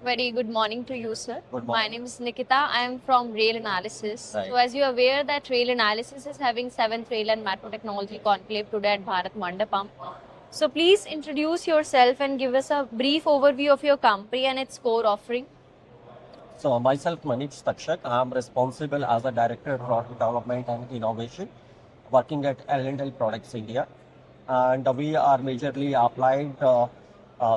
Very good morning to you, sir. Good My morning. name is Nikita. I am from Rail Analysis. Right. So, as you are aware that Rail Analysis is having 7th Rail and Metro Technology Conclave today at Bharat Mandapam. So, please introduce yourself and give us a brief overview of your company and its core offering. So myself, Manish Takshak, I'm responsible as a Director of Product Development and Innovation, working at L&L Products India. And we are majorly applied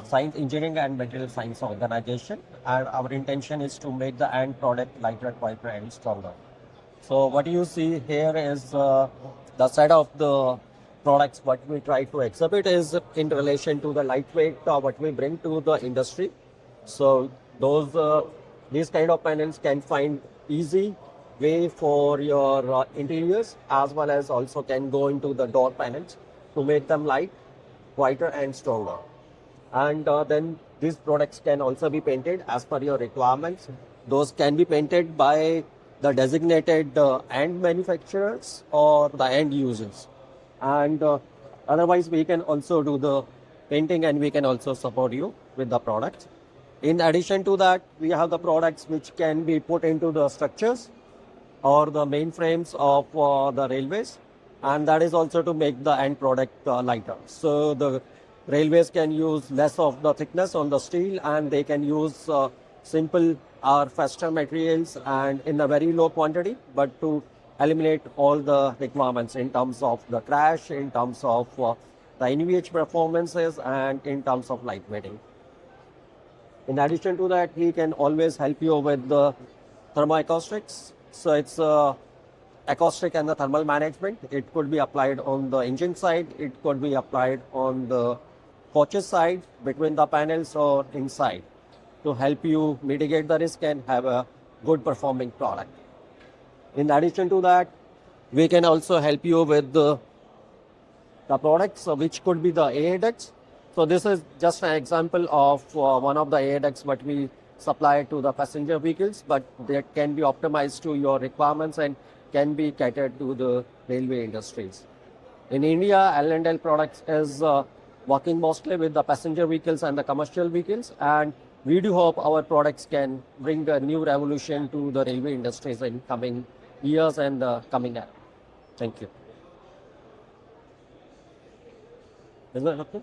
science, engineering and material science organization. And our intention is to make the end product lighter, quieter and stronger. So what you see here is the set of the products what we try to exhibit is in relation to the lightweight what we bring to the industry. So those these kind of panels can find easy way for your interiors as well as also can go into the door panels to make them light, quieter and stronger. And then these products can also be painted as per your requirements. Those can be painted by the designated end manufacturers or the end users. And otherwise, we can also do the painting and we can also support you with the products. In addition to that, we have the products which can be put into the structures or the mainframes of the railways, and that is also to make the end product lighter. So the railways can use less of the thickness on the steel, and they can use simple or faster materials and in a very low quantity, but to eliminate all the requirements in terms of the crash, in terms of the NVH performances, and in terms of lightweighting. In addition to that, he can always help you with the thermoacoustics. So it's acoustic and the thermal management. It could be applied on the engine side. It could be applied on the coaches side, between the panels or inside, to help you mitigate the risk and have a good performing product. In addition to that, we can also help you with the products which could be the AA ducts. So this is just an example of one of the AA ducts what we supply to the passenger vehicles, but that can be optimized to your requirements and can be catered to the railway industries. In India, L&L Products is working mostly with the passenger vehicles and the commercial vehicles, and we do hope our products can bring a new revolution to the railway industries in coming years and coming era. Thank you. Is that okay?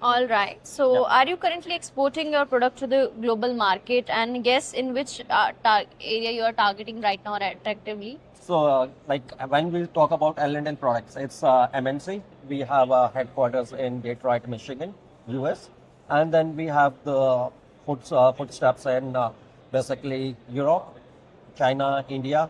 All right. So, are you currently exporting your product to the global market, and guess in which area you are targeting right now attractively? So, like when we talk about L&L Products, it's MNC. We have headquarters in Detroit, Michigan, US, and then we have the footsteps in basically Europe, China, India,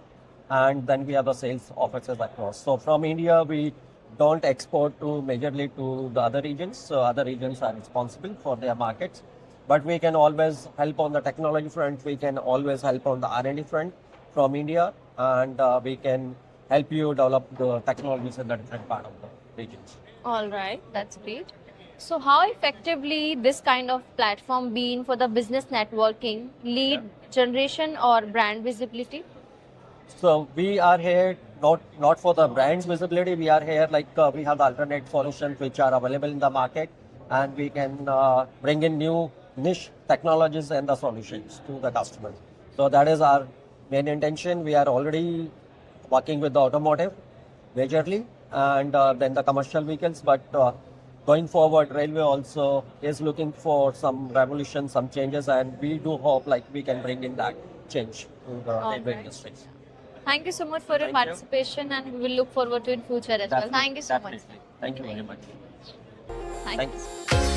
and then we have the sales offices across. So from India, we don't export to majorly to the other regions. So other regions are responsible for their markets, but we can always help on the technology front. We can always help on the R&D front from India, and we can help you develop the technologies in the different part of the regions. All right, that's great. So, how effectively this kind of platform been for the business networking, lead generation, or brand visibility? So we are here not for the brand's visibility. We are here like we have the alternate solutions which are available in the market, and we can bring in new niche technologies and the solutions to the customers. So that is our main intention. We are already working with the automotive majorly, and then the commercial vehicles. But going forward, railway also is looking for some revolution, some changes, and we do hope like we can bring in that change to the railway industries. Thank you so much for your Thank you. participation, and we will look forward to in future as well. Thank you so much. Definitely. Thank you very much. Thank Thank you. you.